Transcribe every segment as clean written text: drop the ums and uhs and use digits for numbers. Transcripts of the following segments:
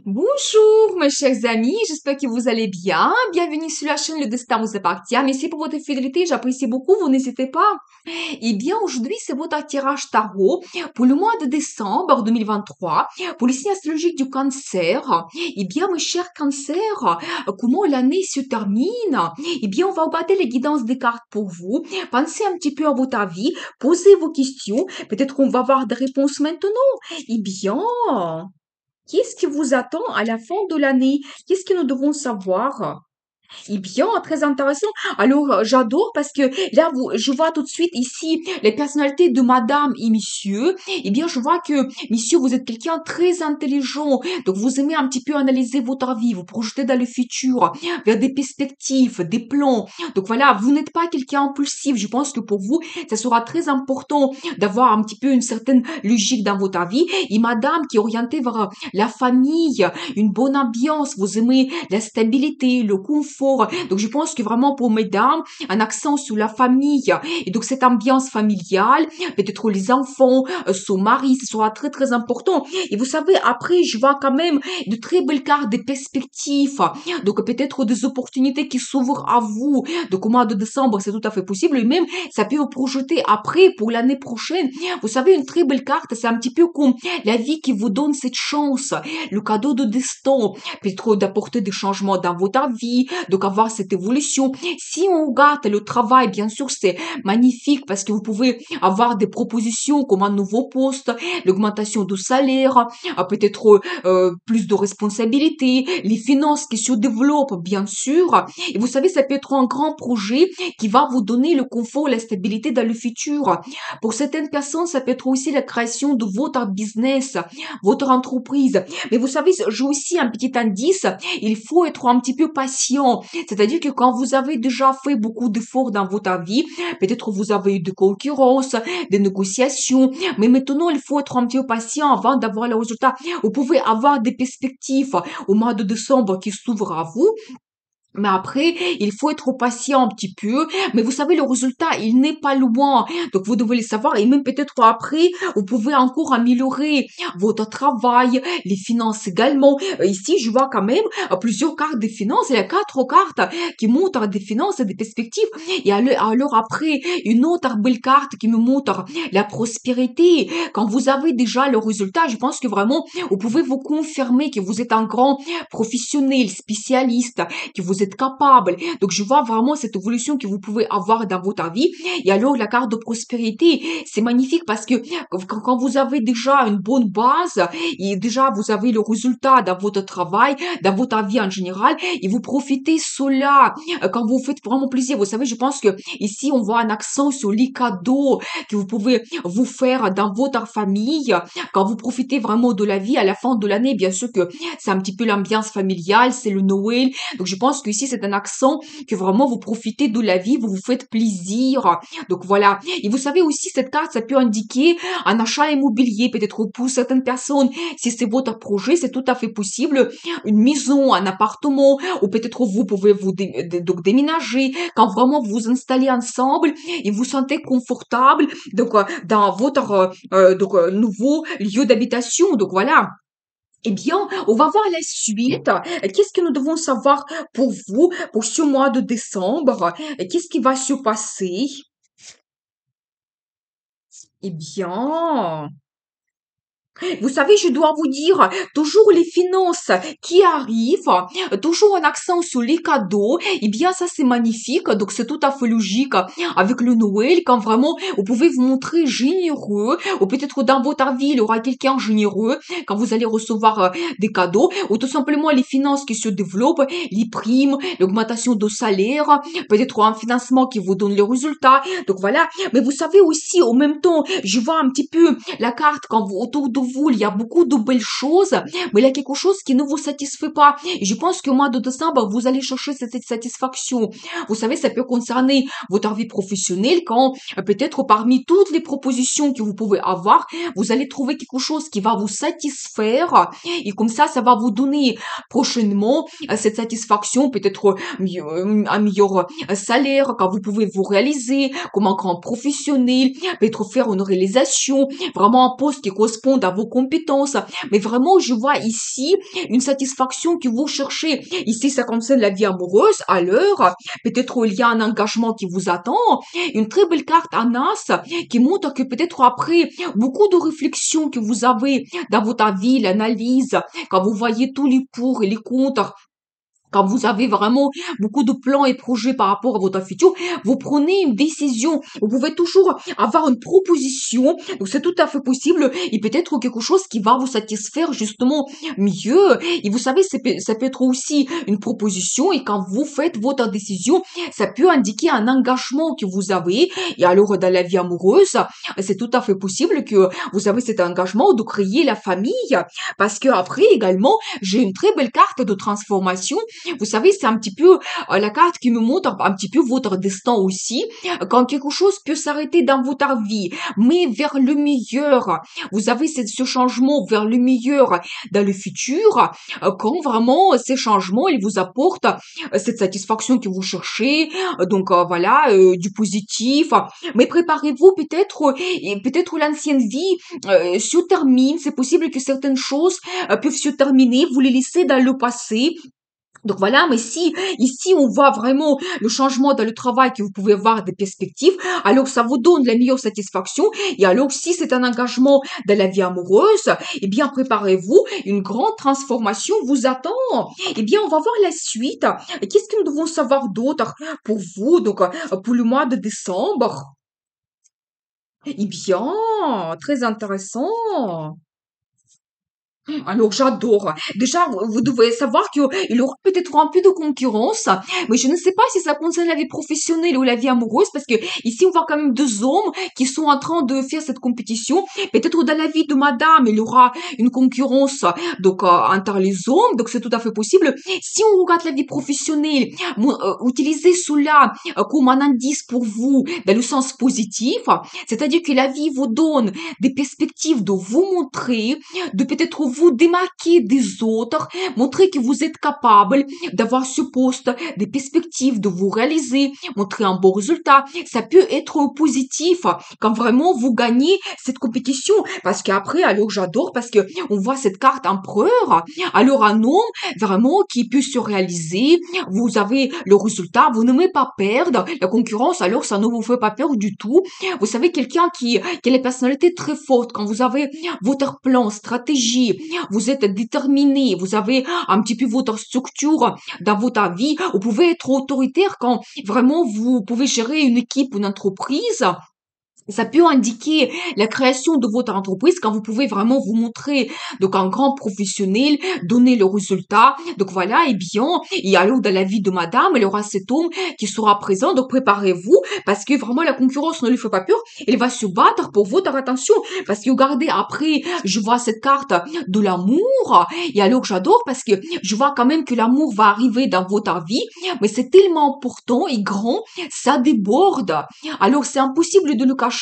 Bonjour mes chers amis, j'espère que vous allez bien. Bienvenue sur la chaîne Le Destin vous appartient. Merci pour votre fidélité, j'apprécie beaucoup, vous n'hésitez pas. Eh bien, aujourd'hui, c'est votre tirage tarot pour le mois de décembre 2023, pour le signe astrologique du cancer. Eh bien, mes chers cancers, comment l'année se termine? Eh bien, on va regarder les guidances des cartes pour vous. Pensez un petit peu à votre avis, posez vos questions. Peut-être qu'on va avoir des réponses maintenant. Eh bien, qu'est-ce qui vous attend à la fin de l'année? Qu'est-ce que nous devons savoir? Eh bien, très intéressant. Alors, j'adore parce que là, je vois tout de suite ici les personnalités de madame et monsieur. Eh bien, je vois que, monsieur, vous êtes quelqu'un de très intelligent. Donc, vous aimez un petit peu analyser votre vie, vous projeter dans le futur, vers des perspectives, des plans. Donc, voilà, vous n'êtes pas quelqu'un impulsif. Je pense que pour vous, ça sera très important d'avoir un petit peu une certaine logique dans votre vie. Et madame qui est orientée vers la famille, une bonne ambiance, vous aimez la stabilité, le confort. Donc, je pense que vraiment pour mesdames, un accent sur la famille. Et donc, cette ambiance familiale, peut-être les enfants, son mari, ce sera très, très important. Et vous savez, après, je vois quand même de très belles cartes, des perspectives. Donc, peut-être des opportunités qui s'ouvrent à vous. Donc, au mois de décembre, c'est tout à fait possible. Et même, ça peut vous projeter après, pour l'année prochaine. Vous savez, une très belle carte, c'est un petit peu comme la vie qui vous donne cette chance, le cadeau de destin, peut-être d'apporter des changements dans votre vie, donc avoir cette évolution. Si on regarde le travail, bien sûr, c'est magnifique parce que vous pouvez avoir des propositions comme un nouveau poste, l'augmentation du salaire, peut-être plus de responsabilités, les finances qui se développent, bien sûr. Et vous savez, ça peut être un grand projet qui va vous donner le confort, la stabilité dans le futur. Pour certaines personnes, ça peut être aussi la création de votre business, votre entreprise. Mais vous savez, j'ai aussi un petit indice, il faut être un petit peu patient. C'est-à-dire que quand vous avez déjà fait beaucoup d'efforts dans votre vie, peut-être vous avez eu de concurrence, des négociations, mais maintenant il faut être un petit peu patient avant d'avoir le résultat. Vous pouvez avoir des perspectives au mois de décembre qui s'ouvrent à vous, mais après, il faut être patient un petit peu. Mais vous savez, le résultat, il n'est pas loin. Donc, vous devez le savoir. Et même peut-être après, vous pouvez encore améliorer votre travail, les finances également. Ici, je vois quand même plusieurs cartes des finances. Il y a quatre cartes qui montrent des finances et des perspectives. Et alors après, une autre belle carte qui me montre la prospérité. Quand vous avez déjà le résultat, je pense que vraiment, vous pouvez vous confirmer que vous êtes un grand professionnel, spécialiste, que vous êtes capable. Donc, je vois vraiment cette évolution que vous pouvez avoir dans votre vie. Et alors, la carte de prospérité, c'est magnifique parce que quand vous avez déjà une bonne base et déjà vous avez le résultat dans votre travail, dans votre vie en général, et vous profitez cela quand vous faites vraiment plaisir. Vous savez, je pense que ici, on voit un accent sur les cadeaux que vous pouvez vous faire dans votre famille quand vous profitez vraiment de la vie à la fin de l'année. Bien sûr que c'est un petit peu l'ambiance familiale, c'est le Noël. Donc, je pense que ici, c'est un accent que vraiment vous profitez de la vie, vous vous faites plaisir. Donc, voilà. Et vous savez aussi, cette carte, ça peut indiquer un achat immobilier, peut-être pour certaines personnes. Si c'est votre projet, c'est tout à fait possible. Une maison, un appartement, ou peut-être vous pouvez donc déménager quand vraiment vous vous installez ensemble et vous sentez confortable donc dans votre nouveau lieu d'habitation. Donc voilà. Eh bien, on va voir la suite. Qu'est-ce que nous devons savoir pour vous, pour ce mois de décembre? Qu'est-ce qui va se passer? Eh bien, vous savez, je dois vous dire, toujours les finances qui arrivent, toujours un accent sur les cadeaux, eh bien ça c'est magnifique, donc c'est tout à fait logique avec le Noël, quand vraiment vous pouvez vous montrer généreux, ou peut-être dans votre vie il y aura quelqu'un généreux, quand vous allez recevoir des cadeaux, ou tout simplement les finances qui se développent, les primes, l'augmentation de salaire, peut-être un financement qui vous donne le résultat, donc voilà. Mais vous savez aussi, en même temps, je vois un petit peu la carte quand vous, autour de vous, il y a beaucoup de belles choses, mais il y a quelque chose qui ne vous satisfait pas. Et je pense que au mois de décembre, vous allez chercher cette satisfaction. Vous savez, ça peut concerner votre vie professionnelle quand peut-être parmi toutes les propositions que vous pouvez avoir, vous allez trouver quelque chose qui va vous satisfaire et comme ça va vous donner prochainement cette satisfaction, peut-être un meilleur salaire quand vous pouvez vous réaliser comme un grand professionnel, peut-être faire une réalisation, vraiment un poste qui correspond à vos compétences. Mais vraiment, je vois ici une satisfaction que vous cherchez. Ici, ça concerne la vie amoureuse, alors, peut-être il y a un engagement qui vous attend. Une très belle carte en as qui montre que peut-être après beaucoup de réflexions que vous avez dans votre vie, l'analyse, quand vous voyez tous les pour et les contre, quand vous avez vraiment beaucoup de plans et projets par rapport à votre futur, vous prenez une décision. Vous pouvez toujours avoir une proposition. Donc, c'est tout à fait possible. Et peut-être quelque chose qui va vous satisfaire justement mieux. Et vous savez, ça peut être aussi une proposition. Et quand vous faites votre décision, ça peut indiquer un engagement que vous avez. Et alors, dans la vie amoureuse, c'est tout à fait possible que vous avez cet engagement de créer la famille. Parce que après, également, j'ai une très belle carte de transformation. Vous savez, c'est un petit peu la carte qui me montre un petit peu votre destin aussi. Quand quelque chose peut s'arrêter dans votre vie, mais vers le meilleur, vous avez ce changement vers le meilleur dans le futur, quand vraiment ces changements, ils vous apportent cette satisfaction que vous cherchez, donc voilà, du positif. Mais préparez-vous peut-être, et peut-être l'ancienne vie se termine. C'est possible que certaines choses peuvent se terminer. Vous les laissez dans le passé. Donc voilà, mais si ici on voit vraiment le changement dans le travail, que vous pouvez avoir des perspectives, alors ça vous donne la meilleure satisfaction. Et alors si c'est un engagement dans la vie amoureuse, eh bien préparez-vous, une grande transformation vous attend. Eh bien on va voir la suite. Qu'est-ce que nous devons savoir d'autre pour vous, donc pour le mois de décembre? Eh bien, très intéressant. Alors j'adore. Déjà, vous devez savoir qu'il y aura peut-être un peu de concurrence, mais je ne sais pas si ça concerne la vie professionnelle ou la vie amoureuse, parce que ici on voit quand même deux hommes qui sont en train de faire cette compétition. Peut-être dans la vie de madame, il y aura une concurrence donc entre les hommes, donc c'est tout à fait possible. Si on regarde la vie professionnelle, utilisez cela comme un indice pour vous dans le sens positif, c'est-à-dire que la vie vous donne des perspectives de vous montrer, de peut-être vous démarquer des autres, montrer que vous êtes capable d'avoir ce poste, des perspectives de vous réaliser, montrer un bon résultat. Ça peut être positif quand vraiment vous gagnez cette compétition. Parce qu'après, alors j'adore parce que on voit cette carte empereur. Alors un homme vraiment qui peut se réaliser. Vous avez le résultat, vous n'aimez pas perdre. La concurrence, alors ça ne vous fait pas peur du tout. Vous savez, quelqu'un qui a la personnalité très forte, quand vous avez votre plan, stratégie, vous êtes déterminé, vous avez un petit peu votre structure dans votre vie, vous pouvez être autoritaire quand vraiment vous pouvez gérer une équipe, une entreprise. Ça peut indiquer la création de votre entreprise quand vous pouvez vraiment vous montrer donc un grand professionnel, donner le résultat. Donc voilà, et bien, et alors dans la vie de madame, il y aura cet homme qui sera présent. Donc préparez-vous parce que vraiment la concurrence ne lui fait pas peur. Elle va se battre pour votre attention. Parce que regardez, après, je vois cette carte de l'amour. Et alors j'adore parce que je vois quand même que l'amour va arriver dans votre vie. Mais c'est tellement important et grand, ça déborde. Alors c'est impossible de le cacher.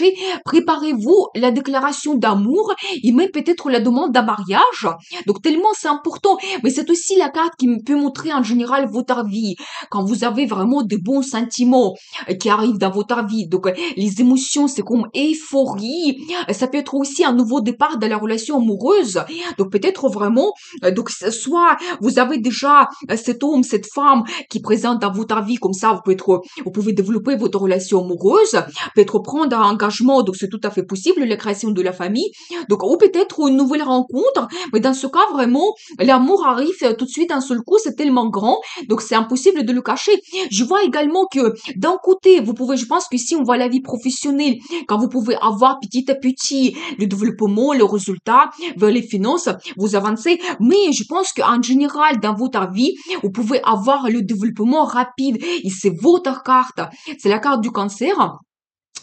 Préparez-vous la déclaration d'amour et même peut-être la demande d'un mariage. Donc tellement c'est important. Mais c'est aussi la carte qui peut montrer en général votre vie. Quand vous avez vraiment de bons sentiments qui arrivent dans votre vie. Donc les émotions, c'est comme euphorie. Ça peut être aussi un nouveau départ dans la relation amoureuse. Donc peut-être vraiment, donc soit vous avez déjà cet homme, cette femme qui présente dans votre vie comme ça, vous pouvez développer votre relation amoureuse, peut-être prendre un engagement, donc c'est tout à fait possible, la création de la famille, donc ou peut-être une nouvelle rencontre, mais dans ce cas vraiment, l'amour arrive tout de suite d'un seul coup, c'est tellement grand, donc c'est impossible de le cacher. Je vois également que d'un côté, vous pouvez, je pense que si on voit la vie professionnelle, quand vous pouvez avoir petit à petit le développement, le résultat vers les finances, vous avancez, mais je pense qu'en général, dans votre vie, vous pouvez avoir le développement rapide, et c'est votre carte, c'est la carte du cancer.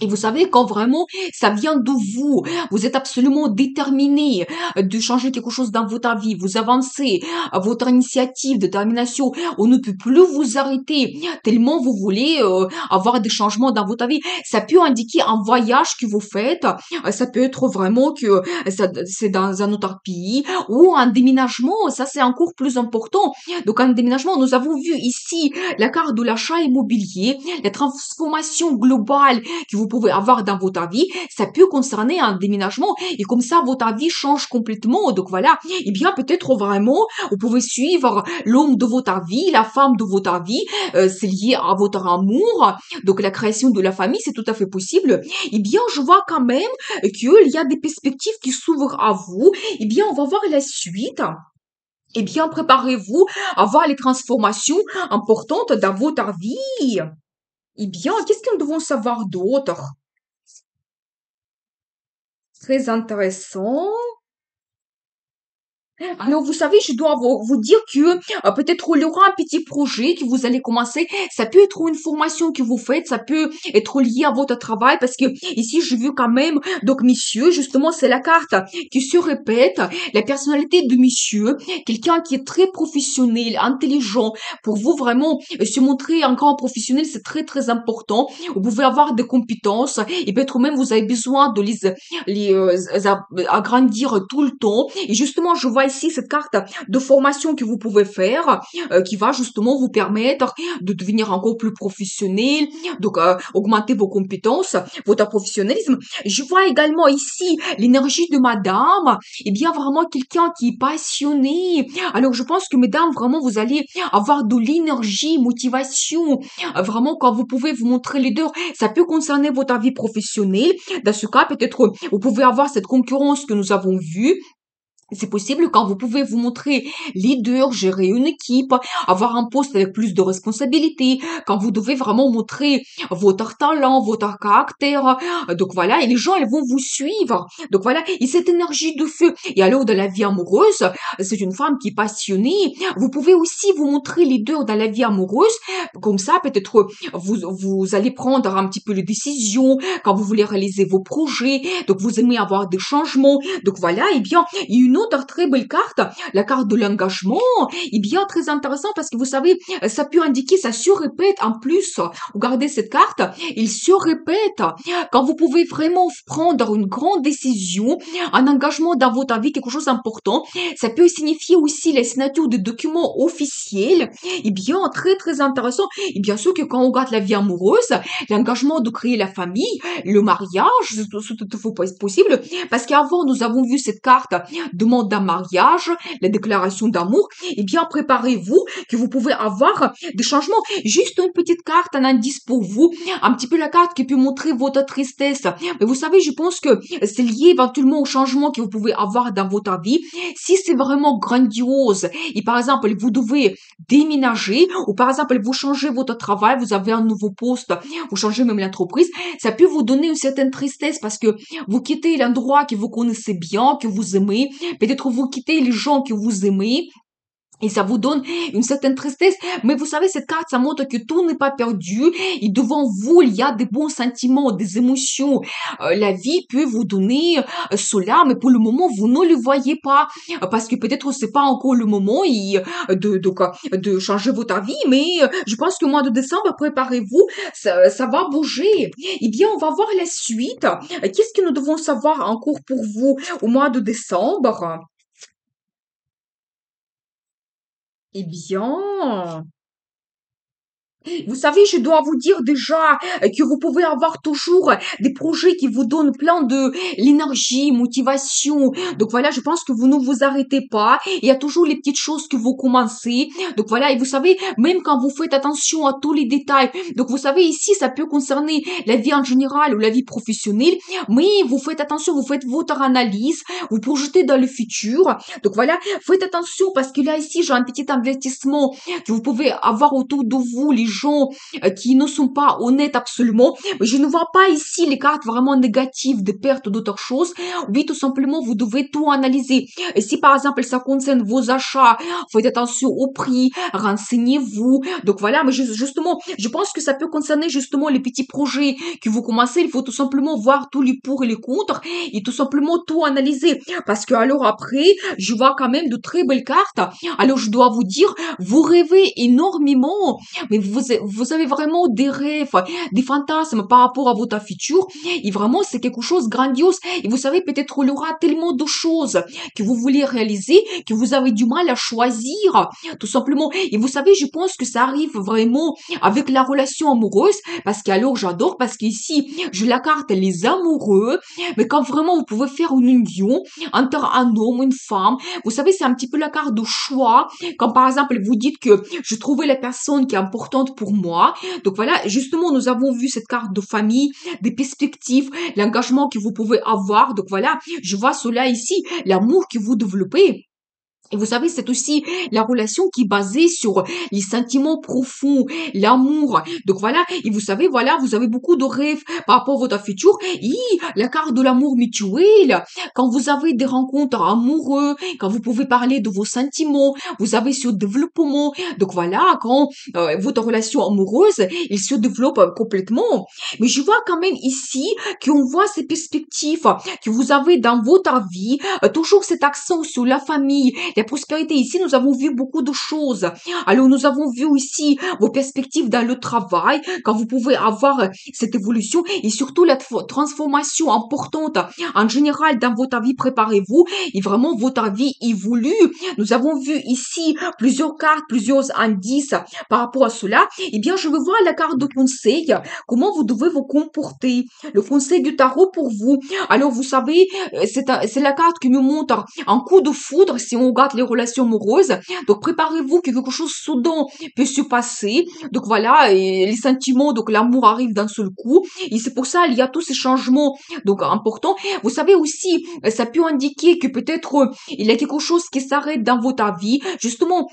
Et vous savez, quand vraiment ça vient de vous, vous êtes absolument déterminé de changer quelque chose dans votre vie, vous avancez, votre initiative, détermination, on ne peut plus vous arrêter tellement vous voulez avoir des changements dans votre vie. Ça peut indiquer un voyage que vous faites, ça peut être vraiment que c'est dans un autre pays ou un déménagement, ça c'est encore plus important. Donc un déménagement, nous avons vu ici la carte de l'achat immobilier, la transformation globale que vous vous pouvez avoir dans votre vie, ça peut concerner un déménagement et comme ça, votre vie change complètement. Donc voilà, eh bien peut-être vraiment, vous pouvez suivre l'homme de votre vie, la femme de votre vie, c'est lié à votre amour, donc la création de la famille, c'est tout à fait possible. Eh bien, je vois quand même qu'il y a des perspectives qui s'ouvrent à vous. Eh bien, on va voir la suite. Eh bien, préparez-vous à voir les transformations importantes dans votre vie. Eh bien, qu'est-ce que nous devons savoir d'autre? Très intéressant. Alors, vous savez, je dois vous dire que peut-être il y aura un petit projet que vous allez commencer. Ça peut être une formation que vous faites, ça peut être lié à votre travail parce que ici, j'ai vu quand même, donc monsieur, justement, c'est la carte qui se répète, la personnalité de monsieur, quelqu'un qui est très professionnel, intelligent. Pour vous, vraiment, se montrer un grand professionnel, c'est très, très important. Vous pouvez avoir des compétences et peut-être même vous avez besoin de agrandir tout le temps. Et justement, je vois ici cette carte de formation que vous pouvez faire, qui va justement vous permettre de devenir encore plus professionnel, donc augmenter vos compétences, votre professionnalisme. Je vois également ici l'énergie de madame, et bien vraiment quelqu'un qui est passionné. Alors je pense que mesdames, vraiment vous allez avoir de l'énergie, motivation, vraiment quand vous pouvez vous montrer leader, ça peut concerner votre vie professionnelle. Dans ce cas, peut-être vous pouvez avoir cette concurrence que nous avons vue. C'est possible quand vous pouvez vous montrer leader, gérer une équipe, avoir un poste avec plus de responsabilités, quand vous devez vraiment montrer votre talent, votre caractère. Donc voilà, et les gens, ils vont vous suivre. Donc voilà, et cette énergie de feu. Et alors, dans la vie amoureuse, c'est une femme qui est passionnée. Vous pouvez aussi vous montrer leader dans la vie amoureuse. Comme ça, peut-être vous allez prendre un petit peu les décisions quand vous voulez réaliser vos projets. Donc vous aimez avoir des changements. Donc voilà, et bien, il y a une autre très belle carte, la carte de l'engagement, est bien très intéressant parce que vous savez, ça peut indiquer, ça se répète en plus. Regardez cette carte, il se répète quand vous pouvez vraiment prendre une grande décision, un engagement dans votre vie, quelque chose d'important. Ça peut signifier aussi la signature de documents officiels. Et bien, très très intéressant. Et bien sûr que quand on regarde la vie amoureuse, l'engagement de créer la famille, le mariage, c'est tout à fait possible. Parce qu'avant, nous avons vu cette carte demande d'un mariage, la déclaration d'amour. Eh bien, préparez-vous que vous pouvez avoir des changements. Juste une petite carte, un indice pour vous. Un petit peu la carte qui peut montrer votre tristesse. Mais vous savez, je pense que c'est lié éventuellement au changement que vous pouvez avoir dans votre vie. Si c'est vraiment grandiose et par exemple, vous devez déménager ou par exemple, vous changez votre travail, vous avez un nouveau poste, vous changez même l'entreprise, ça peut vous donner une certaine tristesse parce que vous quittez l'endroit que vous connaissez bien, que vous aimez, peut-être vous quittez les gens que vous aimez, et ça vous donne une certaine tristesse. Mais vous savez, cette carte, ça montre que tout n'est pas perdu. Et devant vous, il y a des bons sentiments, des émotions. La vie peut vous donner cela, mais pour le moment, vous ne le voyez pas. Parce que peut-être c'est pas encore le moment de changer votre vie. Mais je pense que au mois de décembre, préparez-vous, ça va bouger. Eh bien, on va voir la suite. Qu'est-ce que nous devons savoir encore pour vous au mois de décembre? Eh bien, vous savez, je dois vous dire déjà que vous pouvez avoir toujours des projets qui vous donnent plein de l'énergie, motivation. Donc voilà, je pense que vous ne vous arrêtez pas. Il y a toujours les petites choses que vous commencez. Donc voilà, et vous savez, même quand vous faites attention à tous les détails. Donc vous savez, ici, ça peut concerner la vie en général ou la vie professionnelle. Mais vous faites attention, vous faites votre analyse, vous projetez dans le futur. Donc voilà, faites attention parce que là, ici, j'ai un petit investissement que vous pouvez avoir autour de vous, les gens qui ne sont pas honnêtes absolument. Mais je ne vois pas ici les cartes vraiment négatives de perte d'autres choses. Oui, tout simplement, vous devez tout analyser. Et si par exemple ça concerne vos achats, faites attention au prix, renseignez-vous. Donc voilà, mais justement, je pense que ça peut concerner justement les petits projets que vous commencez. Il faut tout simplement voir tous les pour et les contre et tout simplement tout analyser. Parce que alors après, je vois quand même de très belles cartes. Alors je dois vous dire, vous rêvez énormément, mais vous vous avez vraiment des rêves, des fantasmes par rapport à votre futur. Et vraiment, c'est quelque chose de grandiose. Et vous savez, peut-être il y aura tellement de choses que vous voulez réaliser que vous avez du mal à choisir, tout simplement. Et vous savez, je pense que ça arrive vraiment avec la relation amoureuse, parce qu'alors j'adore, parce qu'ici, je la carte les amoureux, mais quand vraiment vous pouvez faire une union entre un homme, une femme, vous savez, c'est un petit peu la carte de choix, quand par exemple vous dites que je trouvais la personne qui est importante pour moi. Donc voilà, justement, nous avons vu cette carte de famille, des perspectives, l'engagement que vous pouvez avoir. Donc voilà, je vois cela ici, l'amour que vous développez. Et vous savez, c'est aussi la relation qui est basée sur les sentiments profonds, l'amour. Donc voilà, et vous savez, voilà, vous avez beaucoup de rêves par rapport à votre futur. Et la carte de l'amour mutuel, quand vous avez des rencontres amoureuses, quand vous pouvez parler de vos sentiments, vous avez ce développement. Donc voilà, quand votre relation amoureuse, il se développe complètement. Mais je vois quand même ici qu'on voit ces perspectives que vous avez dans votre vie, toujours cet accent sur la famille, la prospérité. Ici, nous avons vu beaucoup de choses. Alors, nous avons vu aussi vos perspectives dans le travail, quand vous pouvez avoir cette évolution et surtout la transformation importante en général dans votre vie. Préparez-vous et vraiment votre vie évolue. Nous avons vu ici plusieurs cartes, plusieurs indices par rapport à cela. Eh bien, je veux voir la carte de conseil, comment vous devez vous comporter. Le conseil du tarot pour vous. Alors, vous savez, c'est la carte qui nous montre un coup de foudre si on regarde les relations amoureuses. Donc, préparez-vous que quelque chose de soudain peut se passer. Donc, voilà, et les sentiments, donc l'amour arrive d'un seul coup. Et c'est pour ça il y a tous ces changements donc importants. Vous savez aussi, ça peut indiquer que peut-être il y a quelque chose qui s'arrête dans votre vie. Justement,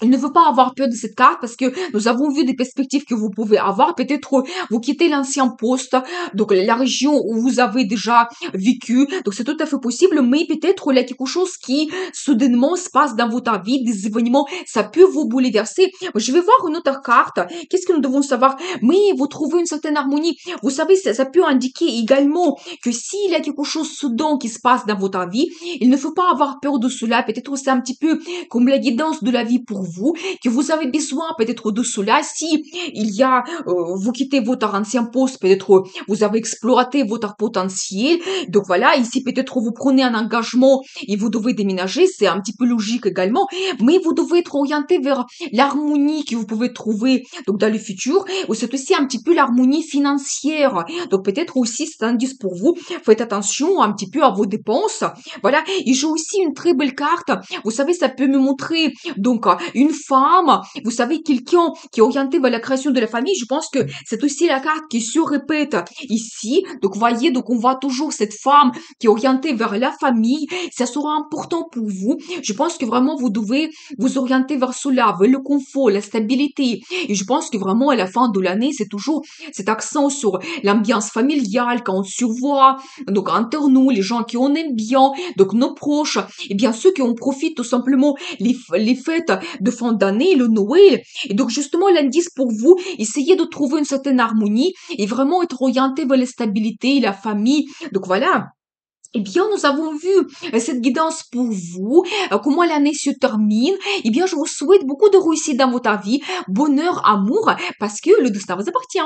il ne veut pas avoir peur de cette carte parce que nous avons vu des perspectives que vous pouvez avoir. Peut-être vous quittez l'ancien poste, donc la région où vous avez déjà vécu. Donc c'est tout à fait possible, mais peut-être il y a quelque chose qui soudainement se passe dans votre vie, des événements, ça peut vous bouleverser. Je vais voir une autre carte. Qu'est-ce que nous devons savoir? Mais vous trouvez une certaine harmonie. Vous savez, ça peut indiquer également que s'il y a quelque chose soudain qui se passe dans votre vie, il ne faut pas avoir peur de cela. Peut-être c'est un petit peu comme la guidance de la vie pour vous, que vous avez besoin peut-être de cela. Si il y a, vous quittez votre ancien poste, peut-être vous avez exploité votre potentiel. Donc voilà, ici peut-être vous prenez un engagement et vous devez déménager, c'est un petit peu logique également, mais vous devez être orienté vers l'harmonie que vous pouvez trouver donc dans le futur, ou c'est aussi un petit peu l'harmonie financière. Donc peut-être aussi c'est un indice pour vous. Faites attention un petit peu à vos dépenses. Voilà, et j'ai aussi une très belle carte. Vous savez, ça peut me montrer donc une femme, vous savez, quelqu'un qui est orienté vers la création de la famille. Je pense que c'est aussi la carte qui se répète ici. Donc voyez, donc on voit toujours cette femme qui est orientée vers la famille. Ça sera important pour vous. Je pense que vraiment vous devez vous orienter vers cela, vers le confort, la stabilité. Et je pense que vraiment à la fin de l'année, c'est toujours cet accent sur l'ambiance familiale quand on survoit. Donc entre nous, les gens qui on aime bien, donc nos proches, et bien ceux qui en profitent tout simplement les fêtes de fin d'année, le Noël. Et donc justement l'indice pour vous, essayez de trouver une certaine harmonie et vraiment être orienté vers la stabilité, la famille. Donc voilà. Eh bien, nous avons vu cette guidance pour vous, comment l'année se termine. Eh bien, je vous souhaite beaucoup de réussite dans votre vie, bonheur, amour, parce que le destin vous appartient.